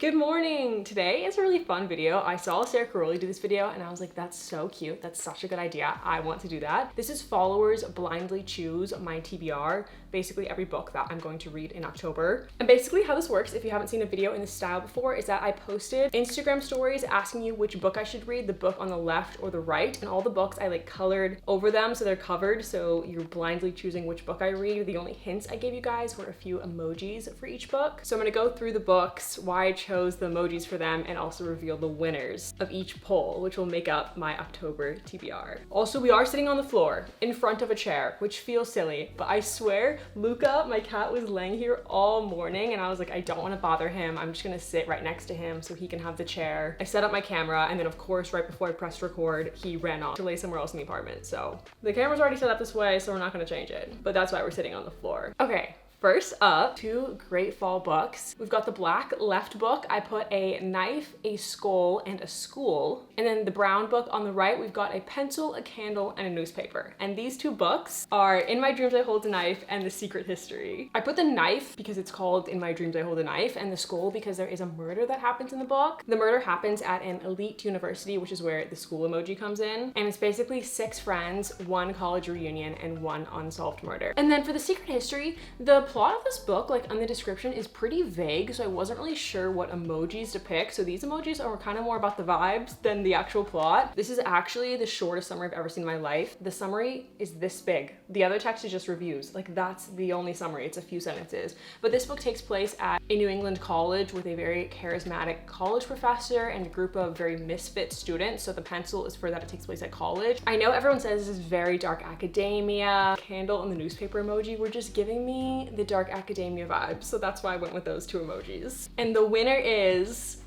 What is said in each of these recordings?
Good morning! Today is a really fun video. I saw Sarah Caroli do this video and I was like, that's so cute. That's such a good idea. I want to do that. This is followers blindly choose my TBR, basically every book that I'm going to read in October. And basically how this works, if you haven't seen a video in this style before, is that I posted Instagram stories asking you which book I should read, the book on the left or the right, and all the books I like colored over them so they're covered, so you're blindly choosing which book I read. The only hints I gave you guys were a few emojis for each book. So I'm gonna go through the books, why I chose the emojis for them, and also reveal the winners of each poll, which will make up my October TBR. Also, we are sitting on the floor in front of a chair, which feels silly, but I swear Luca, my cat, was laying here all morning and I was like, I don't want to bother him. I'm just gonna sit right next to him so he can have the chair. I set up my camera and then of course, right before I pressed record, he ran off to lay somewhere else in the apartment. So the camera's already set up this way, so we're not gonna change it, but that's why we're sitting on the floor. Okay. First up, two great fall books. We've got the black left book. I put a knife, a skull, and a school. And then the brown book on the right, we've got a pencil, a candle, and a newspaper. And these two books are In My Dreams I Hold a Knife and The Secret History. I put the knife because it's called In My Dreams I Hold a Knife, and the skull because there is a murder that happens in the book. The murder happens at an elite university, which is where the school emoji comes in. And it's basically 6 friends, 1 college reunion, and 1 unsolved murder. And then for The Secret History, the plot of this book, like on the description, is pretty vague, so I wasn't really sure what emojis to pick. So these emojis are kind of more about the vibes than the actual plot. This is actually the shortest summary I've ever seen in my life. The summary is this big. The other text is just reviews. Like, that's the only summary. It's a few sentences. But this book takes place at a New England college with a very charismatic college professor and a group of very misfit students. So the pencil is for that it takes place at college. I know everyone says this is very dark academia. Candle and the newspaper emoji were just giving me the dark academia vibes, so that's why I went with those 2 emojis. And the winner is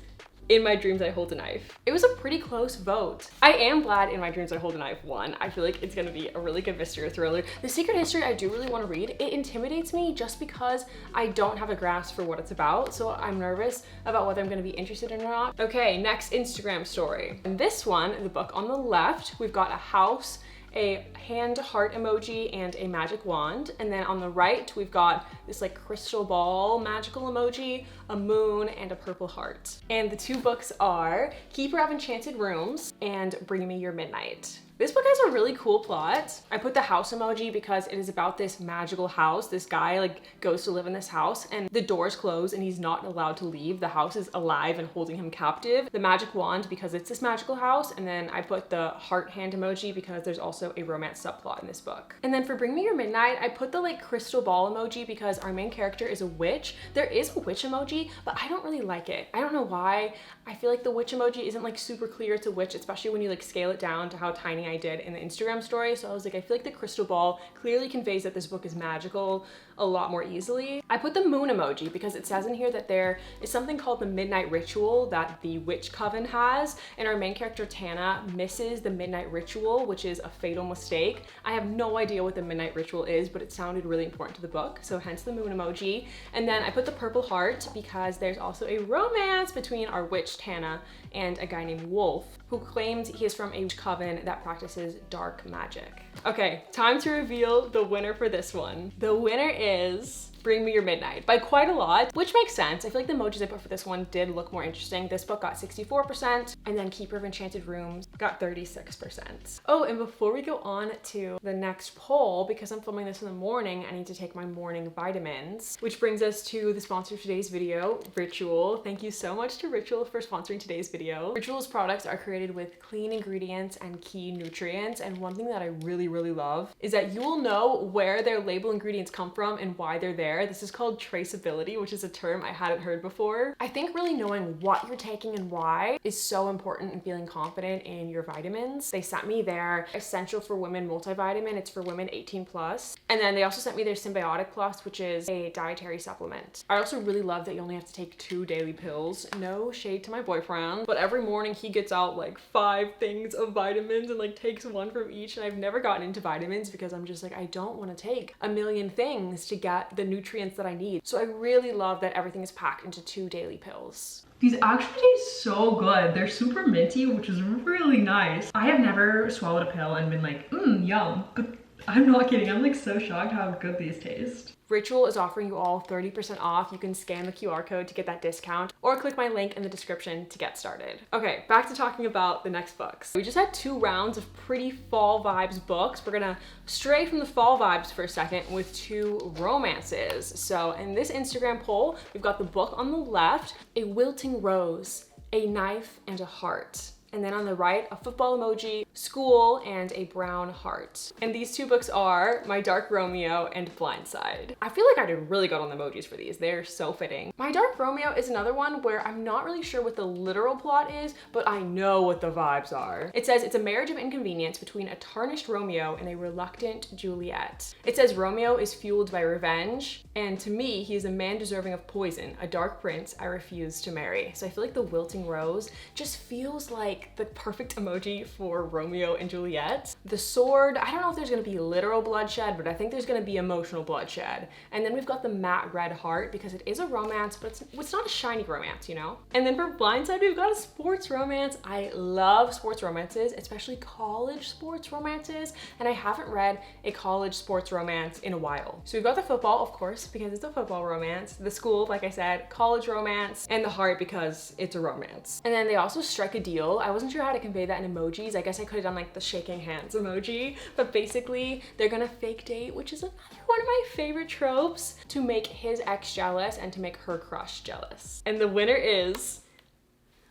In My Dreams I Hold a Knife. It was a pretty close vote. I am glad In My Dreams I Hold a Knife won. I feel like it's gonna be a really good mystery thriller. The Secret History I do really want to read. It intimidates me just because I don't have a grasp for what it's about, so I'm nervous about whether I'm gonna be interested in it or not. Okay, next Instagram story. And this one, the book on the left, we've got a house, a hand heart emoji, and a magic wand. And then on the right, we've got this like crystal ball magical emoji, a moon, and a purple heart. And the 2 books are Keeper of Enchanted Rooms and Bring Me Your Midnight. This book has a really cool plot. I put the house emoji because it is about this magical house. This guy like goes to live in this house and the doors close and he's not allowed to leave. The house is alive and holding him captive. The magic wand because it's this magical house. And then I put the heart hand emoji because there's also a romance subplot in this book. And then for Bring Me Your Midnight, I put the like crystal ball emoji because our main character is a witch. There is a witch emoji, but I don't really like it. I don't know why. I feel like the witch emoji isn't like super clear it's a witch, especially when you like scale it down to how tiny I did in the Instagram story. So I was like, I feel like the crystal ball clearly conveys that this book is magical a lot more easily. I put the moon emoji because it says in here that there is something called the midnight ritual that the witch coven has, and our main character Tana misses the midnight ritual, which is a fatal mistake. I have no idea what the midnight ritual is, but it sounded really important to the book, so hence the moon emoji. And then I put the purple heart because there's also a romance between our witch Tana and a guy named Wolf, who claims he is from a coven that practices dark magic. Okay, time to reveal the winner for this one. The winner is Bring Me Your Midnight by quite a lot, which makes sense. I feel like the emojis I put for this one did look more interesting. This book got 64%, and then Keeper of Enchanted Rooms got 36%. Oh, and before we go on to the next poll, because I'm filming this in the morning, I need to take my morning vitamins, which brings us to the sponsor of today's video, Ritual. Thank you so much to Ritual for sponsoring today's video. Ritual's products are created with clean ingredients and key nutrients, and one thing that I really love is that you will know where their label ingredients come from and why they're there. This is called traceability, which is a term I hadn't heard before. I think really knowing what you're taking and why is so important in feeling confident in your vitamins. They sent me their Essential for Women multivitamin. It's for women 18+. And then they also sent me their Symbiotic Plus, which is a dietary supplement. I also really love that you only have to take 2 daily pills. No shade to my boyfriend, but every morning he gets out like 5 things of vitamins and like takes 1 from each. And I've never gotten into vitamins because I'm just like, I don't want to take a million things to get the nutrients that I need. So I really love that everything is packed into 2 daily pills. These actually taste so good. They're super minty, which is really nice. I have never swallowed a pill and been like, yum, but I'm not kidding. I'm like so shocked how good these taste. Ritual is offering you all 30% off. You can scan the QR code to get that discount or click my link in the description to get started. Okay, back to talking about the next books. We just had 2 rounds of pretty fall vibes books. We're gonna stray from the fall vibes for a second with 2 romances. So in this Instagram poll, we've got the book on the left, A Wilting Rose, A Knife and a Heart. And then on the right, a football emoji, school, and a brown heart. And these 2 books are My Dark Romeo and Blindside. I feel like I did really good on the emojis for these. They're so fitting. My Dark Romeo is another one where I'm not really sure what the literal plot is, but I know what the vibes are. It says it's a marriage of inconvenience between a tarnished Romeo and a reluctant Juliet. It says Romeo is fueled by revenge, and to me, he is a man deserving of poison, a dark prince I refuse to marry. So I feel like the wilting rose just feels like the perfect emoji for Romeo and Juliet. The sword, I don't know if there's gonna be literal bloodshed, but I think there's gonna be emotional bloodshed. And then we've got the matte red heart because it is a romance, but it's not a shiny romance, you know? And then for Blindside, we've got a sports romance. I love sports romances, especially college sports romances, and I haven't read a college sports romance in a while. So we've got the football, of course, because it's a football romance, the school, like I said, college romance, and the heart because it's a romance. And then they also strike a deal. I wasn't sure how to convey that in emojis. I guess I could have done like the shaking hands emoji, but basically they're gonna fake date, which is another one of my favorite tropes, to make his ex jealous and to make her crush jealous. And the winner is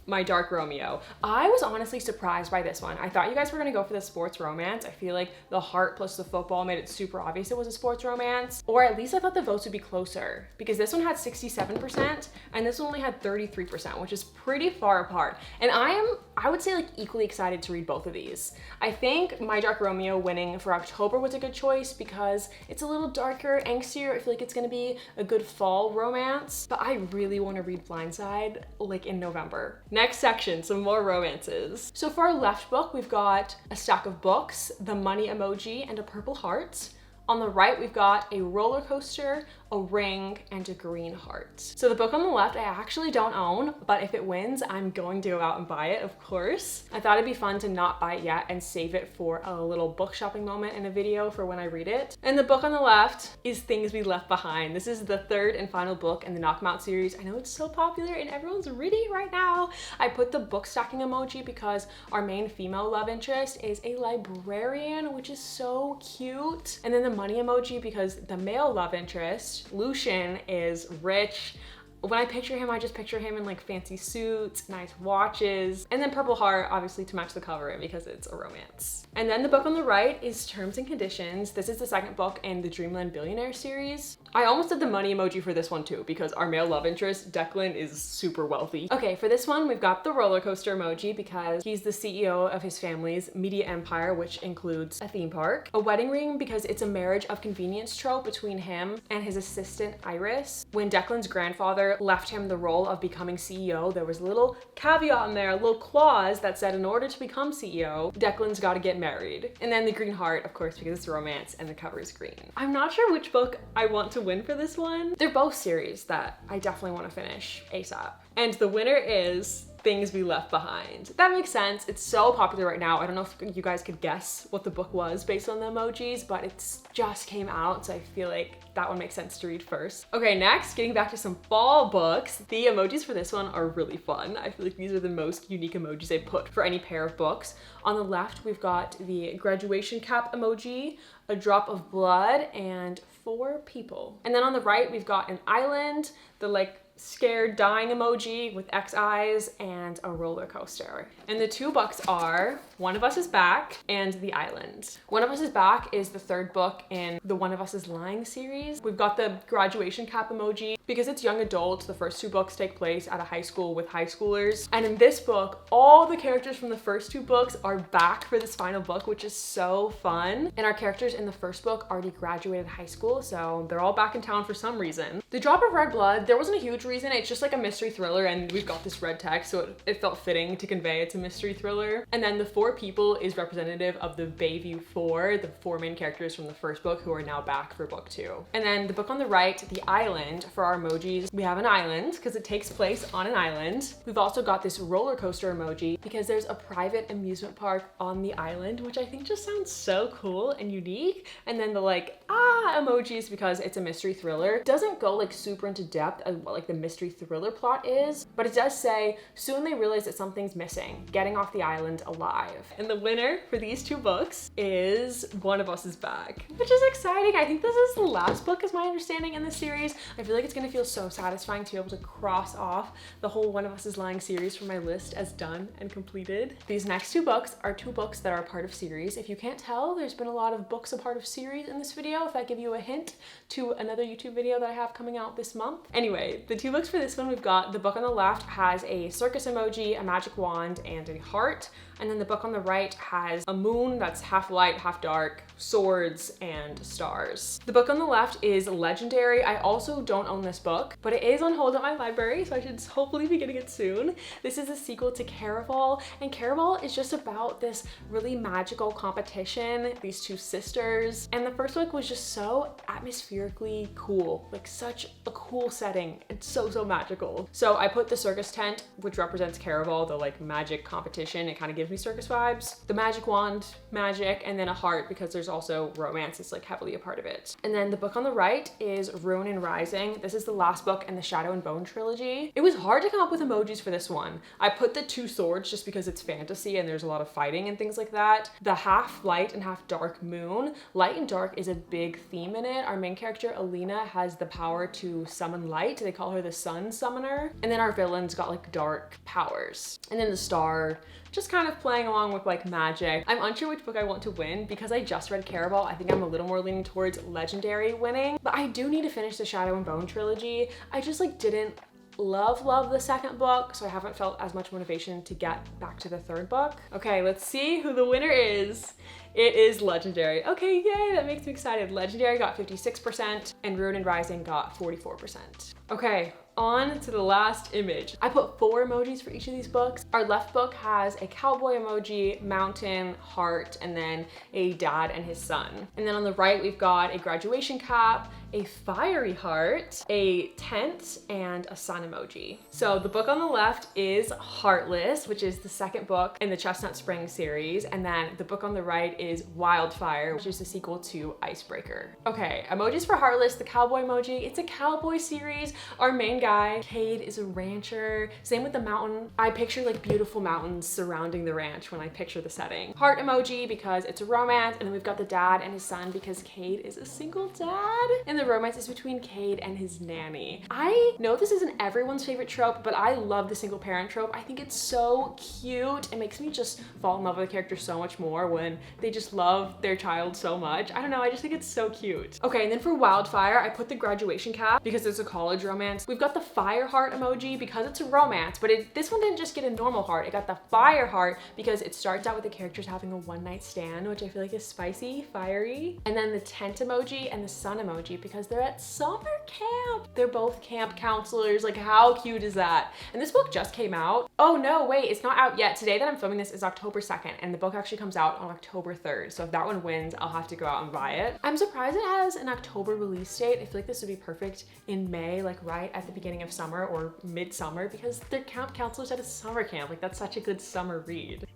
My Dark Romeo. I was honestly surprised by this one. I thought you guys were gonna go for the sports romance. I feel like the heart plus the football made it super obvious it was a sports romance, or at least I thought the votes would be closer because this one had 67% and this one only had 33%, which is pretty far apart. And I would say like equally excited to read both of these. I think My Dark Romeo winning for October was a good choice because it's a little darker, angstier. I feel like it's gonna be a good fall romance, but I really wanna read Blindside like in November. Next section, some more romances. So for our left book, we've got a stack of books, the money emoji, and a purple heart. On the right, we've got a roller coaster, a ring, and a green heart. So the book on the left, I actually don't own, but if it wins, I'm going to go out and buy it, of course. I thought it'd be fun to not buy it yet and save it for a little book shopping moment in a video for when I read it. And the book on the left is Things We Left Behind. This is the 3rd and final book in the Knock 'Em Out series. I know it's so popular and everyone's reading it right now. I put the book stacking emoji because our main female love interest is a librarian, which is so cute. And then the money emoji because the male love interest, Lucian, is rich. When I picture him, I just picture him in like fancy suits, nice watches, and then purple heart, obviously to match the cover because it's a romance. And then the book on the right is Terms and Conditions. This is the 2nd book in the Dreamland Billionaire series. I almost did the money emoji for this one too because our male love interest, Declan, is super wealthy. Okay, for this one, we've got the roller coaster emoji because he's the CEO of his family's media empire, which includes a theme park. A wedding ring because it's a marriage of convenience trope between him and his assistant Iris. When Declan's grandfather left him the role of becoming CEO, there was a little caveat in there, a little clause that said in order to become CEO, Declan's got to get married. And then the green heart, of course, because it's romance and the cover is green. I'm not sure which book I want to win for this one. They're both series that I definitely want to finish ASAP. And the winner is Things We Left Behind. That makes sense. It's so popular right now. I don't know if you guys could guess what the book was based on the emojis, but it's just came out, so I feel like that one makes sense to read first. Okay, next, getting back to some fall books. The emojis for this one are really fun. I feel like these are the most unique emojis I put for any pair of books. On the left, we've got the graduation cap emoji, a drop of blood, and 4 people. And then on the right, we've got an island, the like scared dying emoji with X eyes, and a roller coaster. And the 2 books are One of Us Is Back and The Island. One of Us Is Back is the 3rd book in the One of Us Is Lying series. We've got the graduation cap emoji. Because it's young adult, the first 2 books take place at a high school with high schoolers. And in this book, all the characters from the first 2 books are back for this final book, which is so fun. And our characters in the first book already graduated high school, so they're all back in town for some reason. The drop of red blood, there wasn't a huge reason. It's just like a mystery thriller, and we've got this red text, so it felt fitting to convey it's a mystery thriller. And then the 4 people is representative of the Bayview 4, the 4 main characters from the first book who are now back for book 2. And then the book on the right, The Island, for our emojis, we have an island because it takes place on an island. We've also got this roller coaster emoji because there's a private amusement park on the island, which I think just sounds so cool and unique. And then the like, emojis because it's a mystery thriller. It doesn't go like super into depth as what like the mystery thriller plot is, but it does say, soon they realize that something's missing, getting off the island alive. And the winner for these 2 books is One of Us is Back, which is exciting. I think this is the last book is my understanding in this series. I feel like it's gonna feel so satisfying to be able to cross off the whole One of Us is Lying series from my list as done and completed. These next 2 books are 2 books that are a part of series. If you can't tell, there's been a lot of books a part of series in this video, if that gives you a hint to another YouTube video that I have coming out this month. Anyway, the 2 books for this one, we've got the book on the left has a circus emoji, a magic wand, and a heart. And then the book on the right has a moon that's half light, half dark, swords, and stars. The book on the left is Legendary. I also don't own this book, but it is on hold at my library, so I should hopefully be getting it soon. This is a sequel to Caraval, and Caraval is just about this really magical competition, these 2 sisters. And the first book was just so atmospherically cool, like such a cool setting. It's so magical. So I put the circus tent, which represents Caraval, the like magic competition. It kind of gives me circus vibes. The magic wand, magic, and then a heart because there's also romance is like heavily a part of it. And then the book on the right is Ruin and Rising. This is the last book in the Shadow and Bone trilogy. It was hard to come up with emojis for this one. I put the 2 swords just because it's fantasy and there's a lot of fighting and things like that. The half light and half dark moon. Light and dark is a big theme in it. Our main character, Alina, has the power to summon light. They call her the sun summoner. And then our villain's got like dark powers. And then the star, just kind of playing along with like magic. I'm unsure which book I want to win because I just read Caraval. I think I'm a little more leaning towards Legendary winning, but I do need to finish the Shadow and Bone trilogy. I just like didn't love the second book, so I haven't felt as much motivation to get back to the 3rd book. Okay, let's see who the winner is. It is Legendary. Okay, yay, that makes me excited. Legendary got 56% and Ruin and Rising got 44%. Okay, on to the last image. I put 4 emojis for each of these books. Our left book has a cowboy emoji, mountain, heart, and then a dad and his son. And then on the right, we've got a graduation cap, a fiery heart, a tent, and a sun emoji. So the book on the left is Heartless, which is the 2nd book in the Chestnut Spring series. And then the book on the right is Wildfire, which is the sequel to Icebreaker. Okay, emojis for Heartless, the cowboy emoji. It's a cowboy series. Our main guy, Cade, is a rancher. Same with the mountain. I picture like beautiful mountains surrounding the ranch when I picture the setting. Heart emoji because it's a romance, and then we've got the dad and his son because Cade is a single dad. And the romance is between Cade and his nanny. I know this isn't everyone's favorite trope, but I love the single parent trope. I think it's so cute. It makes me just fall in love with the character so much more when they just love their child so much. I don't know, I just think it's so cute. Okay, and then for Wildfire, I put the graduation cap because it's a college romance. We've got the fire heart emoji because it's a romance, but this one didn't just get a normal heart. It got the fire heart because it starts out with the characters having a one-night stand, which I feel like is spicy, fiery. And then the tent emoji and the sun emoji because they're at summer camp. They're both camp counselors. Like, how cute is that? And this book just came out. Oh no, wait, it's not out yet. Today that I'm filming this is October 2nd, and the book actually comes out on October 3rd. So if that one wins, I'll have to go out and buy it. I'm surprised it has an October release date. I feel like this would be perfect in May, like right at the beginning of summer or midsummer, because they're camp counselors at a summer camp. Like, that's such a good summer read.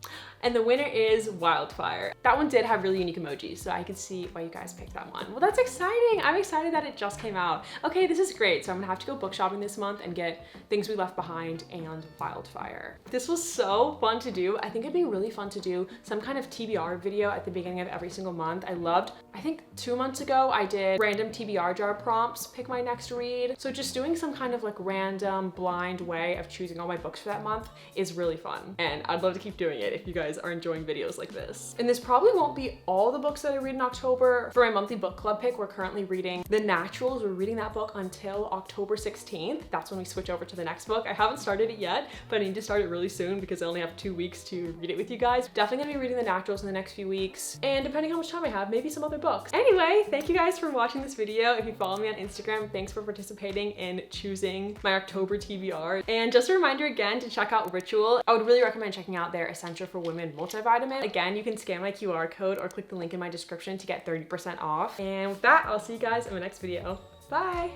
And the winner is Wildfire. That one did have really unique emojis, so I could see why you guys picked that one. Well, that's exciting. I'm excited that it just came out. Okay, this is great. So I'm gonna have to go book shopping this month and get Things We Left Behind and Wildfire. This was so fun to do. I think it'd be really fun to do some kind of TBR video at the beginning of every single month. I think 2 months ago, I did random TBR jar prompts, pick my next read. So just doing some kind of like random blind way of choosing all my books for that month is really fun. And I'd love to keep doing it if you guys are enjoying videos like this. And this probably won't be all the books that I read in October. For my monthly book club pick, we're currently reading The Naturals. We're reading that book until October 16th. That's when we switch over to the next book. I haven't started it yet, but I need to start it really soon because I only have 2 weeks to read it with you guys. Definitely gonna be reading The Naturals in the next few weeks. And depending how much time I have, maybe some other books. Anyway, thank you guys for watching this video. If you follow me on Instagram, thanks for participating in choosing using my October TBR. And just a reminder again to check out Ritual. I would really recommend checking out their Essential for Women multivitamin. Again, you can scan my QR code or click the link in my description to get 30% off. And with that, I'll see you guys in my next video. Bye!